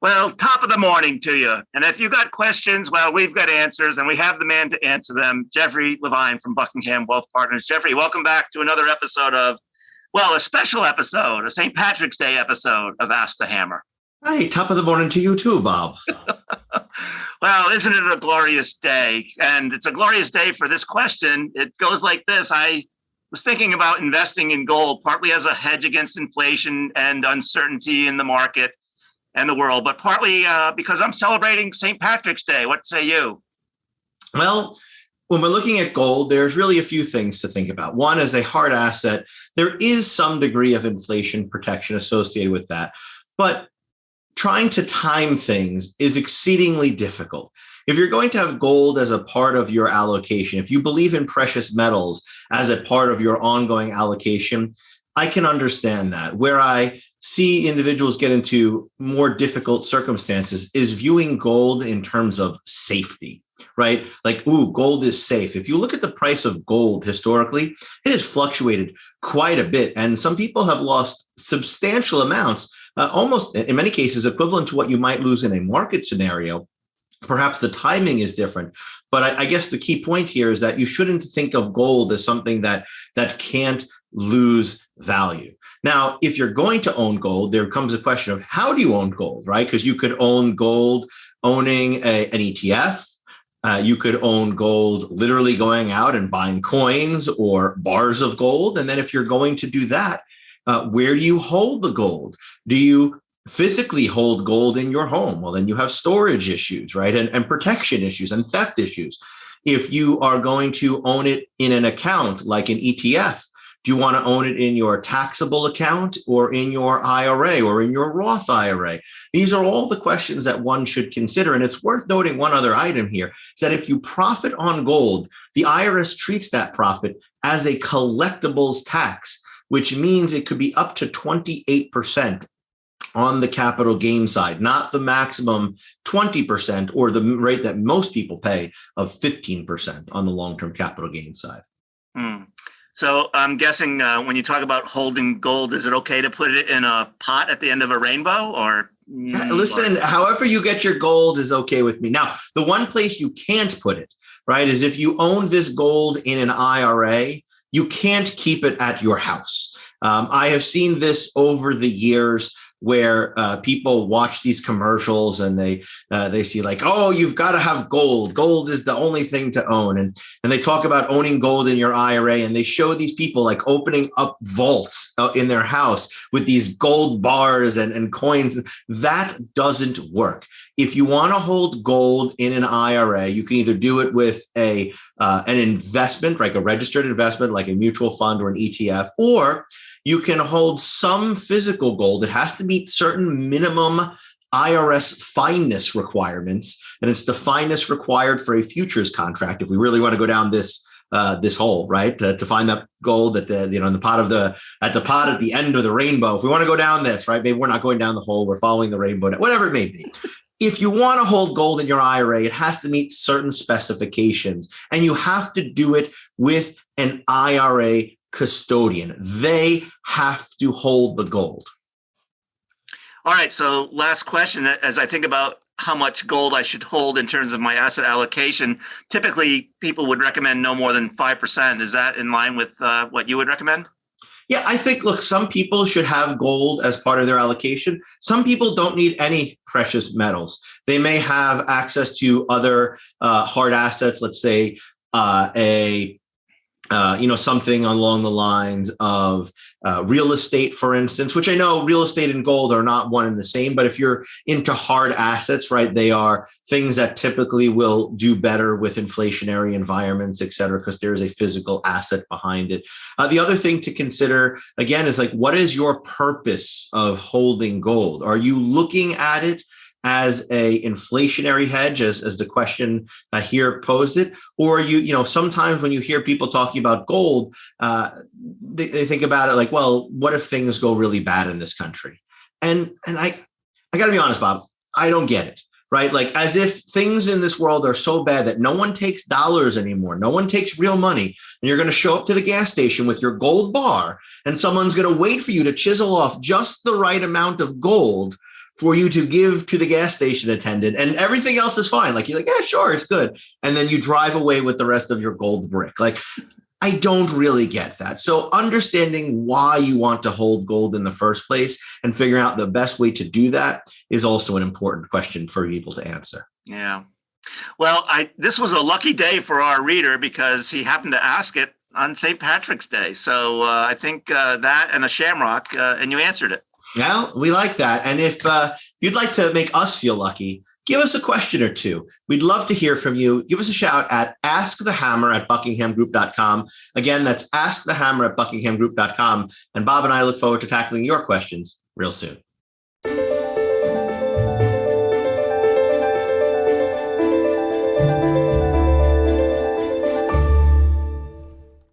Well, top of the morning to you. And if you got questions, well, we've got answers and we have the man to answer them, Jeffrey Levine from Buckingham Wealth Partners. Jeffrey, welcome back to another episode of, well, a special episode, a St. Patrick's Day episode of Ask the Hammer. Hey, top of the morning to you too, Bob. Well, isn't it a glorious day? And it's a glorious day for this question. It goes like this. I was thinking about investing in gold, partly as a hedge against inflation and uncertainty in the market and the world, but partly because I'm celebrating St. Patrick's Day. What say you? Well, when we're looking at gold, there's really a few things to think about. One, as a hard asset, there is some degree of inflation protection associated with that, but trying to time things is exceedingly difficult. If you're going to have gold as a part of your allocation, if you believe in precious metals as a part of your ongoing allocation, I can understand that. Where I see individuals get into more difficult circumstances is viewing gold in terms of safety, right? Like, ooh, gold is safe. If you look at the price of gold historically, it has fluctuated quite a bit. And some people have lost substantial amounts, almost in many cases equivalent to what you might lose in a market scenario. Perhaps the timing is different, but I guess the key point here is that you shouldn't think of gold as something that can't lose value. Now, if you're going to own gold, there comes a question of how do you own gold, right? Because you could own gold owning an ETF. You could own gold literally going out and buying coins or bars of gold. And then if you're going to do that, where do you hold the gold? Do you physically hold gold in your home? Well, then you have storage issues, right? And protection issues and theft issues. If you are going to own it in an account like an ETF, do you want to own it in your taxable account or in your IRA or in your Roth IRA? These are all the questions that one should consider. And it's worth noting one other item here is that if you profit on gold, the IRS treats that profit as a collectibles tax, which means it could be up to 28% on the capital gain side, not the maximum 20% or the rate that most people pay of 15% on the long-term capital gain side. So I'm guessing when you talk about holding gold, is it okay to put it in a pot at the end of a rainbow or? Listen, however you get your gold is okay with me. Now, the one place you can't put it, right, is if you own this gold in an IRA, you can't keep it at your house. I have seen this over the years where people watch these commercials and they see like, oh, you've got to have gold. Gold is the only thing to own. And they talk about owning gold in your IRA, and they show these people like opening up vaults in their house with these gold bars and coins. That doesn't work. If you want to hold gold in an IRA, you can either do it with an investment, like a registered investment, like a mutual fund or an ETF, or you can hold some physical gold. It has to meet certain minimum IRS fineness requirements, and it's the fineness required for a futures contract. If we really want to go down this hole, right, to find that gold at the pot at the end of the rainbow. If we want to go down this, right, maybe we're not going down the hole, we're following the rainbow, whatever it may be. If you want to hold gold in your IRA, it has to meet certain specifications, and you have to do it with an IRA custodian. They have to hold the gold. All right. So last question, as I think about how much gold I should hold in terms of my asset allocation, typically people would recommend no more than 5%. Is that in line with what you would recommend? Yeah, I think, look, some people should have gold as part of their allocation. Some people don't need any precious metals. They may have access to other hard assets, let's say something along the lines of real estate, for instance, which I know real estate and gold are not one and the same. But if you're into hard assets, right, they are things that typically will do better with inflationary environments, et cetera, because there is a physical asset behind it. The other thing to consider, again, is like, what is your purpose of holding gold? Are you looking at it as a inflationary hedge, as the question here posed it, or sometimes when you hear people talking about gold, they think about it like, well, what if things go really bad in this country? And I got to be honest, Bob, I don't get it. Right? Like, as if things in this world are so bad that no one takes dollars anymore. No one takes real money. And you're going to show up to the gas station with your gold bar, and someone's going to wait for you to chisel off just the right amount of gold for you to give to the gas station attendant, and everything else is fine. Like, you're like, yeah, sure, it's good. And then you drive away with the rest of your gold brick. Like, I don't really get that. So understanding why you want to hold gold in the first place and figuring out the best way to do that is also an important question for people to answer. Yeah. Well, this was a lucky day for our reader because he happened to ask it on St. Patrick's Day. So I think that and a shamrock, and you answered it. Well, we like that. And if you'd like to make us feel lucky, give us a question or two. We'd love to hear from you. Give us a shout at askthehammer@buckinghamgroup.com. Again, that's askthehammer@buckinghamgroup.com. And Bob and I look forward to tackling your questions real soon.